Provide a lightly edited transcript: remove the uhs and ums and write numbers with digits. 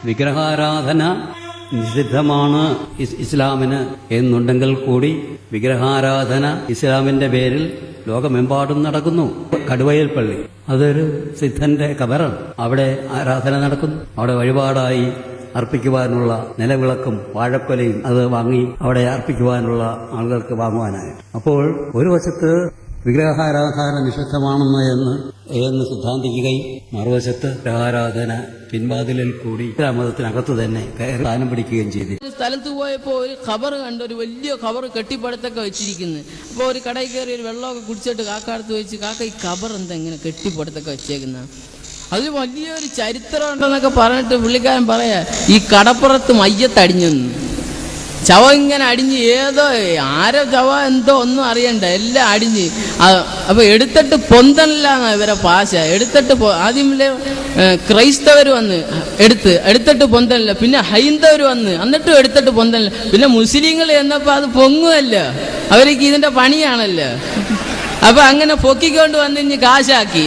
വിഗ്രഹാരാധന നിഷിദ്ധമാണ് ഇസ്ലാമിന് എന്നുണ്ടെങ്കിൽ കൂടി വിഗ്രഹാരാധന ഇസ്ലാമിന്റെ പേരിൽ ലോകമെമ്പാടും നടക്കുന്നു. കടുവയിൽ പള്ളി അതൊരു സിദ്ധന്റെ കബറാണ്. അവിടെ ആരാധന നടക്കുന്നു. അവിടെ വഴിപാടായി അർപ്പിക്കുവാനുള്ള നിലവിളക്കും വാഴക്കൊലയും അത് വാങ്ങി അവിടെ അർപ്പിക്കുവാനുള്ള ആളുകൾക്ക് വാങ്ങുവാനായി. അപ്പോൾ ഒരു വശത്ത് വിഗ്രഹാരാധന നിഷിദ്ധമാണെന്ന് സിദ്ധാന്തിക്കുകയും മറുവശത്ത് വിഗ്രഹാരാധന പിൻവാതിലിൽ കൂടി മതത്തിനകത്ത് തന്നെ കയറി സ്ഥാനം പിടിക്കുകയും ചെയ്തു. സ്ഥലത്ത് പോയപ്പോ ഒരു ഖബർ കണ്ട്, ഒരു വലിയ ഖബർ കെട്ടിപ്പടുത്തൊക്കെ വെച്ചിരിക്കുന്നു. അപ്പോൾ ഒരു കടയിൽ കയറി ഒരു വെള്ളമൊക്കെ കുടിച്ചിട്ട് കാക്കടുത്ത് വെച്ച്, കാക്ക ഈ ഖബർ എന്താ ഇങ്ങനെ കെട്ടിപ്പടുത്തൊക്കെ വെച്ചേക്കുന്ന, അതിൽ വലിയൊരു ചരിത്രം ഉണ്ടെന്നൊക്കെ പറഞ്ഞിട്ട് പുള്ളിക്കാരൻ പറയാ, ഈ കടപ്പുറത്ത് മയ്യത്തടിഞ്ഞു, ചവ ഇങ്ങനെ അടിഞ്ഞ്, ഏതോ ആരോ ചവ എന്തോ ഒന്നും അറിയണ്ട, എല്ലാം അടിഞ്ഞ്. അപ്പൊ എടുത്തിട്ട് പൊന്തണില്ലാന്ന ഇവരെ ഭാഷ. എടുത്തിട്ട് ആദ്യമല്ലേ ക്രൈസ്തവർ വന്ന് എടുത്തിട്ട് പൊന്തണില്ല, പിന്നെ ഹൈന്ദവർ വന്ന് എന്നിട്ടും എടുത്തിട്ട് പൊന്തണില്ല, പിന്നെ മുസ്ലിങ്ങൾ എന്നപ്പോ അത് പൊങ്ങുമല്ല, അവർക്ക് ഇതിന്റെ പണിയാണല്ലോ. അപ്പൊ അങ്ങനെ പൊക്കിക്കൊണ്ട് വന്ന് ഇനി കാശാക്കി.